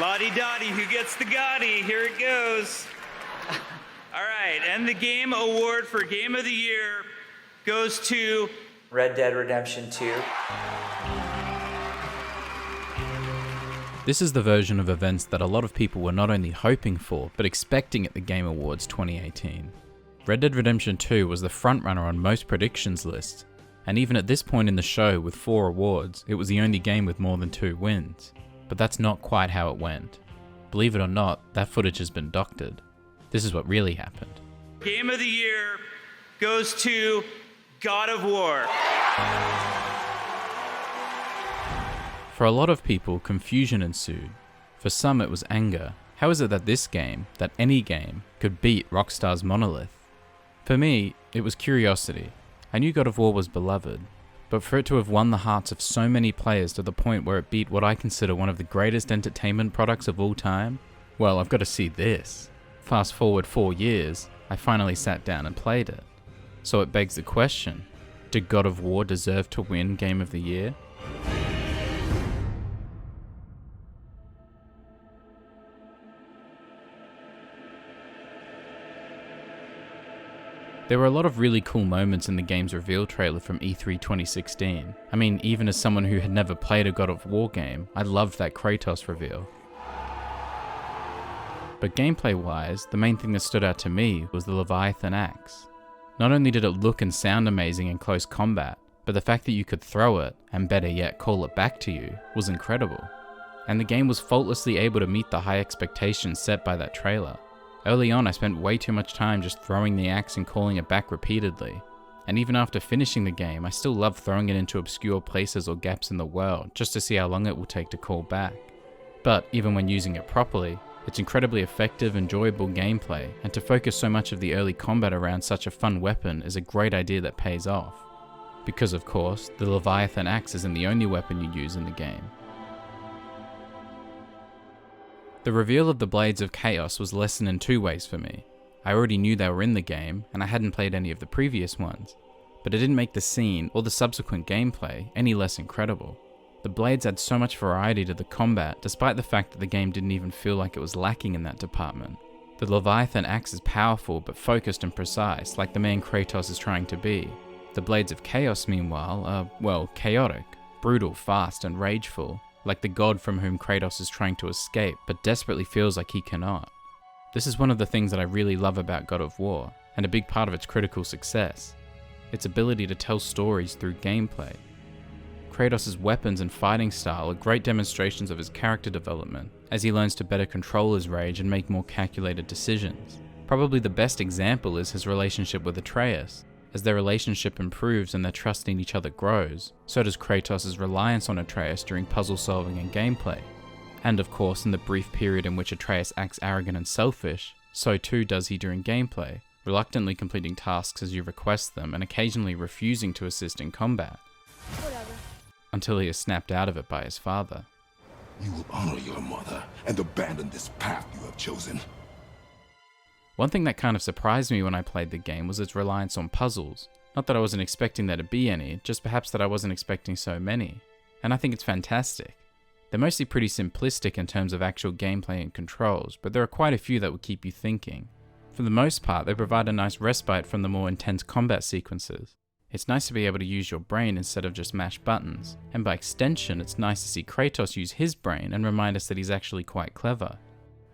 Lottie-dottie, who gets the Gotti? Here it goes. All right, and the game award for Game of the Year goes to Red Dead Redemption 2. This is the version of events that a lot of people were not only hoping for, but expecting at the Game Awards 2018. Red Dead Redemption 2 was the frontrunner on most predictions lists, and even at this point in the show with 4 awards, it was the only game with more than 2 wins. But that's not quite how it went. Believe it or not, that footage has been doctored. This is what really happened. Game of the Year goes to God of War. For a lot of people, confusion ensued. For some, it was anger. How is it that this game, that any game, could beat Rockstar's Monolith? For me, it was curiosity. I knew God of War was beloved, but for it to have won the hearts of so many players to the point where it beat what I consider one of the greatest entertainment products of all time, well, I've got to see this. Fast forward 4 years, I finally sat down and played it. So it begs the question, did God of War deserve to win Game of the Year? There were a lot of really cool moments in the game's reveal trailer from E3 2016. I mean, even as someone who had never played a God of War game, I loved that Kratos reveal. But gameplay-wise, the main thing that stood out to me was the Leviathan axe. Not only did it look and sound amazing in close combat, but the fact that you could throw it, and better yet call it back to you, was incredible. And the game was faultlessly able to meet the high expectations set by that trailer. Early on, I spent way too much time just throwing the axe and calling it back repeatedly. And even after finishing the game, I still love throwing it into obscure places or gaps in the world, just to see how long it will take to call back. But even when using it properly, it's incredibly effective, enjoyable gameplay, and to focus so much of the early combat around such a fun weapon is a great idea that pays off. Because of course, the Leviathan axe isn't the only weapon you use in the game. The reveal of the Blades of Chaos was lessened in 2 ways for me. I already knew they were in the game, and I hadn't played any of the previous ones, but it didn't make the scene, or the subsequent gameplay, any less incredible. The blades add so much variety to the combat, despite the fact that the game didn't even feel like it was lacking in that department. The Leviathan axe is powerful, but focused and precise, like the man Kratos is trying to be. The Blades of Chaos, meanwhile, are, well, chaotic, brutal, fast, and rageful, like the god from whom Kratos is trying to escape, but desperately feels like he cannot. This is one of the things that I really love about God of War, and a big part of its critical success. Its ability to tell stories through gameplay. Kratos' weapons and fighting style are great demonstrations of his character development, as he learns to better control his rage and make more calculated decisions. Probably the best example is his relationship with Atreus. As their relationship improves and their trust in each other grows, so does Kratos' reliance on Atreus during puzzle solving and gameplay. And of course, in the brief period in which Atreus acts arrogant and selfish, so too does he during gameplay, reluctantly completing tasks as you request them and occasionally refusing to assist in combat. Whatever. Until he is snapped out of it by his father. You will honor your mother and abandon this path you have chosen. One thing that kind of surprised me when I played the game was its reliance on puzzles. Not that I wasn't expecting there to be any, just perhaps that I wasn't expecting so many. And I think it's fantastic. They're mostly pretty simplistic in terms of actual gameplay and controls, but there are quite a few that will keep you thinking. For the most part, they provide a nice respite from the more intense combat sequences. It's nice to be able to use your brain instead of just mash buttons, and by extension, it's nice to see Kratos use his brain and remind us that he's actually quite clever.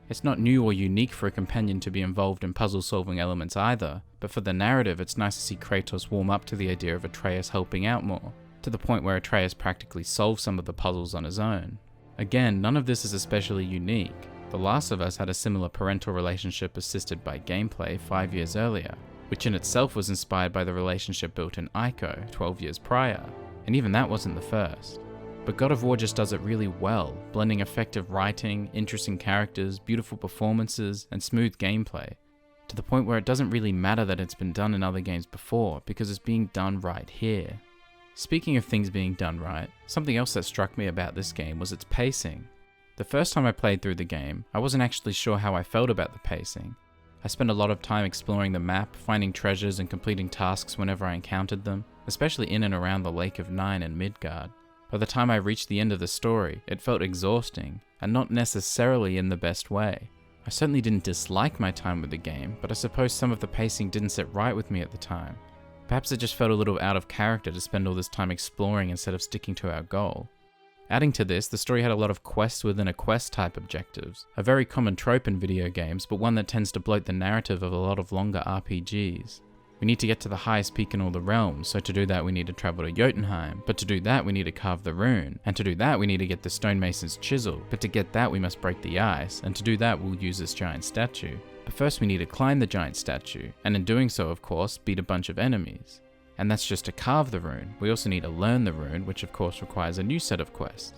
It's not new or unique for a companion to be involved in puzzle-solving elements either, but for the narrative it's nice to see Kratos warm up to the idea of Atreus helping out more, to the point where Atreus practically solves some of the puzzles on his own. Again, none of this is especially unique. The Last of Us had a similar parental relationship assisted by gameplay 5 years earlier, which in itself was inspired by the relationship built in Ico 12 years prior, and even that wasn't the first. But God of War just does it really well, blending effective writing, interesting characters, beautiful performances, and smooth gameplay, to the point where it doesn't really matter that it's been done in other games before, because it's being done right here. Speaking of things being done right, something else that struck me about this game was its pacing. The first time I played through the game, I wasn't actually sure how I felt about the pacing. I spent a lot of time exploring the map, finding treasures and completing tasks whenever I encountered them, especially in and around the Lake of Nine and Midgard. By the time I reached the end of the story, it felt exhausting, and not necessarily in the best way. I certainly didn't dislike my time with the game, but I suppose some of the pacing didn't sit right with me at the time. Perhaps it just felt a little out of character to spend all this time exploring instead of sticking to our goal. Adding to this, the story had a lot of quest within a quest type objectives, a very common trope in video games, but one that tends to bloat the narrative of a lot of longer RPGs. We need to get to the highest peak in all the realms, so to do that we need to travel to Jotunheim, but to do that we need to carve the rune, and to do that we need to get the stonemason's chisel, but to get that we must break the ice, and to do that we'll use this giant statue. But first we need to climb the giant statue, and in doing so of course, beat a bunch of enemies. And that's just to carve the rune. We also need to learn the rune, which of course requires a new set of quests.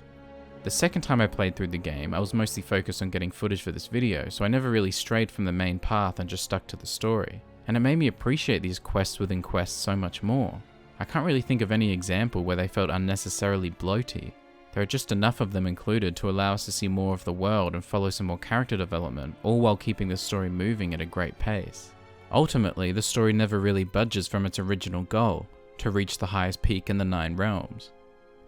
The second time I played through the game, I was mostly focused on getting footage for this video, so I never really strayed from the main path and just stuck to the story. And it made me appreciate these quests within quests so much more. I can't really think of any example where they felt unnecessarily bloaty. There are just enough of them included to allow us to see more of the world and follow some more character development, all while keeping the story moving at a great pace. Ultimately, the story never really budges from its original goal, to reach the highest peak in the 9 realms.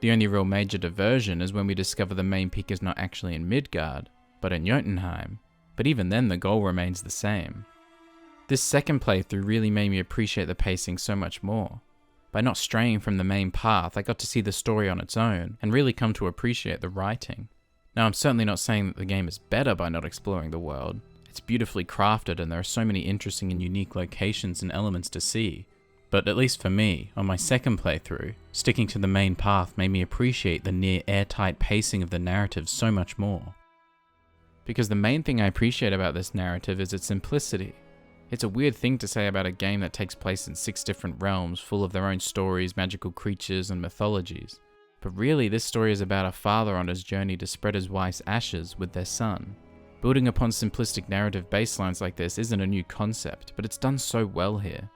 The only real major diversion is when we discover the main peak is not actually in Midgard, but in Jotunheim, but even then the goal remains the same. This second playthrough really made me appreciate the pacing so much more. By not straying from the main path, I got to see the story on its own, and really come to appreciate the writing. Now I'm certainly not saying that the game is better by not exploring the world. It's beautifully crafted and there are so many interesting and unique locations and elements to see. But at least for me, on my second playthrough, sticking to the main path made me appreciate the near airtight pacing of the narrative so much more. Because the main thing I appreciate about this narrative is its simplicity. It's a weird thing to say about a game that takes place in 6 different realms full of their own stories, magical creatures, and mythologies. But really, this story is about a father on his journey to spread his wife's ashes with their son. Building upon simplistic narrative baselines like this isn't a new concept, but it's done so well here.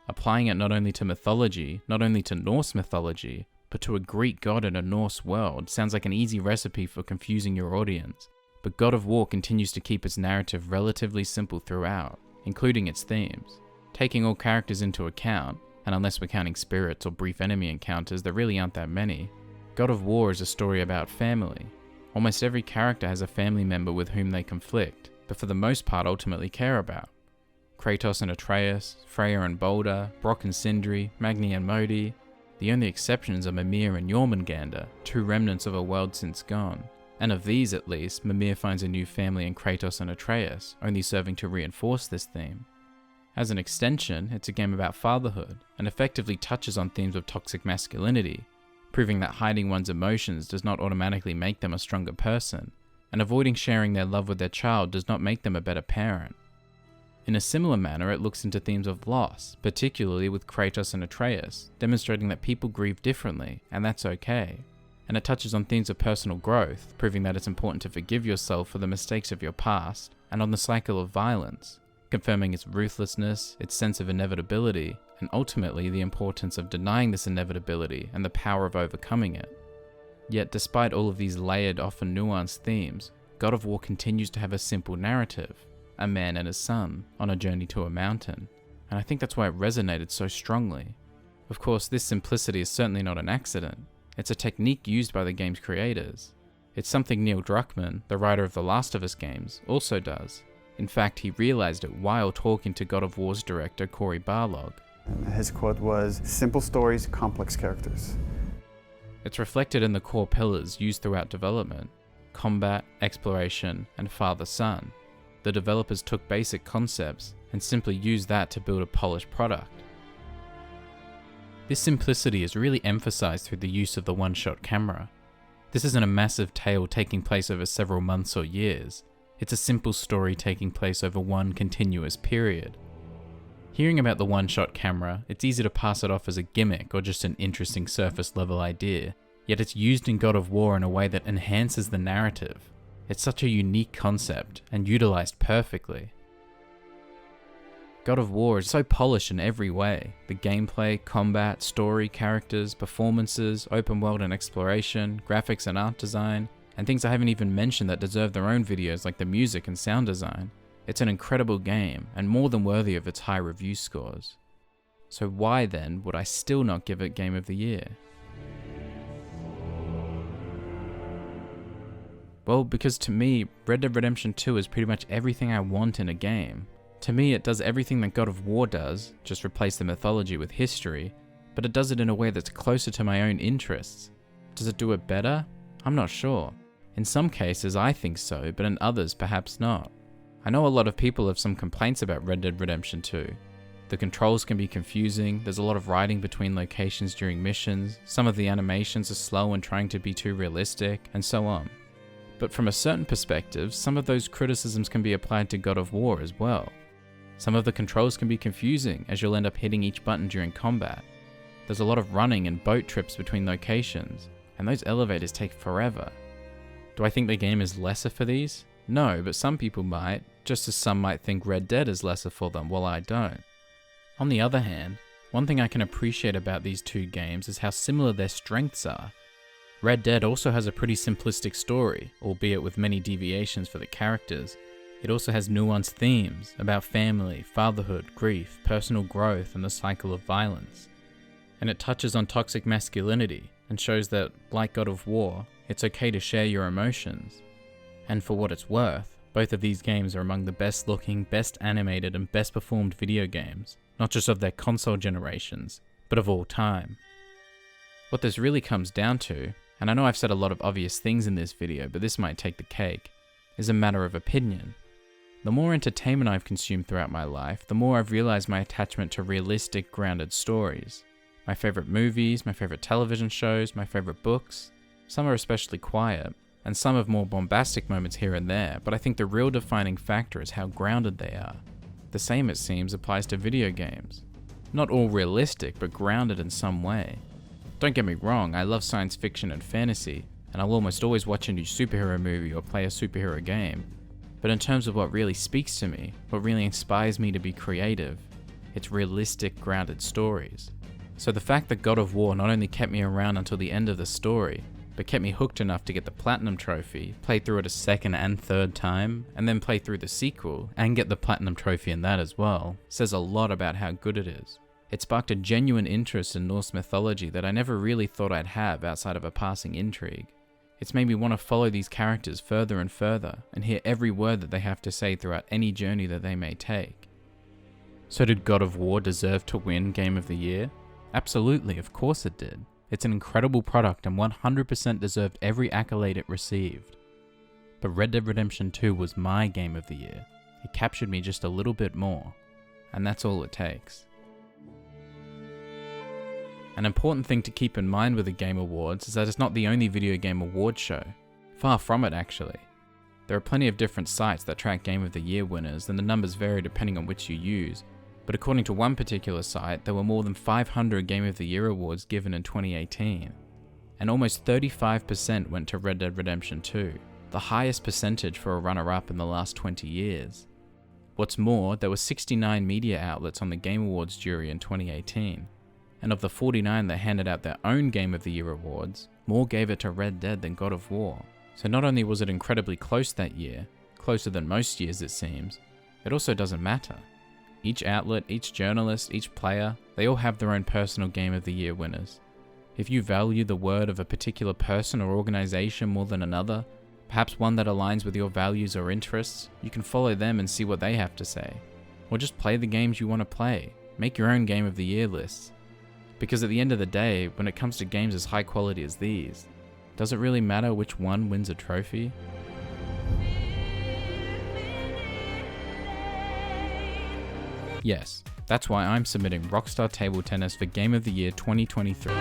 Applying it not only to mythology, not only to Norse mythology, but to a Greek god in a Norse world sounds like an easy recipe for confusing your audience. But God of War continues to keep its narrative relatively simple throughout, including its themes. Taking all characters into account, and unless we're counting spirits or brief enemy encounters, there really aren't that many, God of War is a story about family. Almost every character has a family member with whom they conflict, but for the most part ultimately care about. Kratos and Atreus, Freya and Balder, Brok and Sindri, Magni and Modi. The only exceptions are Mimir and Jormungandr, 2 remnants of a world since gone. And of these at least, Mimir finds a new family in Kratos and Atreus, only serving to reinforce this theme. As an extension, it's a game about fatherhood, and effectively touches on themes of toxic masculinity, proving that hiding one's emotions does not automatically make them a stronger person, and avoiding sharing their love with their child does not make them a better parent. In a similar manner, it looks into themes of loss, particularly with Kratos and Atreus, demonstrating that people grieve differently, and that's okay. And it touches on themes of personal growth, proving that it's important to forgive yourself for the mistakes of your past, and on the cycle of violence, confirming its ruthlessness, its sense of inevitability, and ultimately the importance of denying this inevitability and the power of overcoming it. Yet despite all of these layered, often nuanced themes, God of War continues to have a simple narrative, a man and his son, on a journey to a mountain, and I think that's why it resonated so strongly. Of course, this simplicity is certainly not an accident. It's a technique used by the game's creators. It's something Neil Druckmann, the writer of the Last of Us games, also does. In fact, he realized it while talking to God of War's director Cory Barlog. His quote was, "Simple stories, complex characters." It's reflected in the core pillars used throughout development: combat, exploration, and father-son. The developers took basic concepts and simply used that to build a polished product. This simplicity is really emphasized through the use of the one-shot camera. This isn't a massive tale taking place over several months or years. It's a simple story taking place over one continuous period. Hearing about the one-shot camera, it's easy to pass it off as a gimmick or just an interesting surface-level idea, yet it's used in God of War in a way that enhances the narrative. It's such a unique concept, and utilized perfectly. God of War is so polished in every way. The gameplay, combat, story, characters, performances, open world and exploration, graphics and art design, and things I haven't even mentioned that deserve their own videos like the music and sound design. It's an incredible game, and more than worthy of its high review scores. So why then would I still not give it Game of the Year? Well, because to me, Red Dead Redemption 2 is pretty much everything I want in a game. To me, it does everything that God of War does, just replace the mythology with history, but it does it in a way that's closer to my own interests. Does it do it better? I'm not sure. In some cases, I think so, but in others, perhaps not. I know a lot of people have some complaints about Red Dead Redemption 2. The controls can be confusing, there's a lot of riding between locations during missions, some of the animations are slow and trying to be too realistic, and so on. But from a certain perspective, some of those criticisms can be applied to God of War as well. Some of the controls can be confusing, as you'll end up hitting each button during combat. There's a lot of running and boat trips between locations, and those elevators take forever. Do I think the game is lesser for these? No, but some people might, just as some might think Red Dead is lesser for them, while I don't. On the other hand, one thing I can appreciate about these two games is how similar their strengths are. Red Dead also has a pretty simplistic story, albeit with many deviations for the characters. It also has nuanced themes about family, fatherhood, grief, personal growth, and the cycle of violence. And it touches on toxic masculinity, and shows that, like God of War, it's okay to share your emotions. And for what it's worth, both of these games are among the best looking, best animated, and best performed video games, not just of their console generations, but of all time. What this really comes down to, and I know I've said a lot of obvious things in this video, but this might take the cake, is a matter of opinion. The more entertainment I've consumed throughout my life, the more I've realized my attachment to realistic, grounded stories. My favorite movies, my favorite television shows, my favorite books. Some are especially quiet, and some have more bombastic moments here and there, but I think the real defining factor is how grounded they are. The same, it seems, applies to video games. Not all realistic, but grounded in some way. Don't get me wrong, I love science fiction and fantasy, and I'll almost always watch a new superhero movie or play a superhero game. But in terms of what really speaks to me, what really inspires me to be creative, it's realistic, grounded stories. So the fact that God of War not only kept me around until the end of the story, but kept me hooked enough to get the Platinum Trophy, play through it a second and third time, and then play through the sequel, and get the Platinum Trophy in that as well, says a lot about how good it is. It sparked a genuine interest in Norse mythology that I never really thought I'd have outside of a passing intrigue. It's made me want to follow these characters further and further, and hear every word that they have to say throughout any journey that they may take. So did God of War deserve to win Game of the Year? Absolutely, of course it did. It's an incredible product and 100% deserved every accolade it received. But Red Dead Redemption 2 was my Game of the Year. It captured me just a little bit more, and that's all it takes. An important thing to keep in mind with the Game Awards is that it's not the only video game award show. Far from it, actually. There are plenty of different sites that track Game of the Year winners, and the numbers vary depending on which you use. But according to one particular site, there were more than 500 Game of the Year awards given in 2018. And almost 35% went to Red Dead Redemption 2, the highest percentage for a runner-up in the last 20 years. What's more, there were 69 media outlets on the Game Awards jury in 2018. And of the 49 that handed out their own Game of the Year awards, more gave it to Red Dead than God of War. So not only was it incredibly close that year, closer than most years it seems, it also doesn't matter. Each outlet, each journalist, each player, they all have their own personal Game of the Year winners. If you value the word of a particular person or organization more than another, perhaps one that aligns with your values or interests, you can follow them and see what they have to say. Or just play the games you want to play. Make your own Game of the Year lists. Because at the end of the day, when it comes to games as high quality as these, does it really matter which one wins a trophy? Yes, that's why I'm submitting Rockstar Table Tennis for Game of the Year 2023.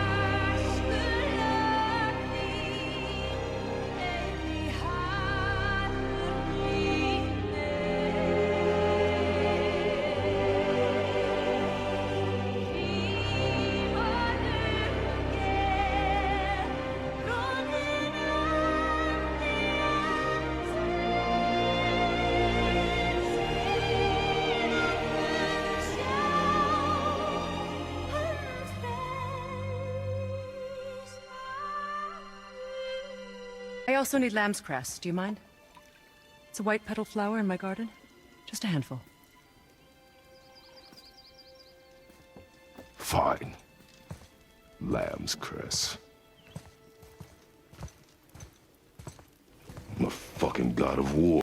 I also need lamb's cress. Do you mind? It's a white petal flower in my garden. Just a handful. Fine. Lamb's cress. I'm a fucking god of war.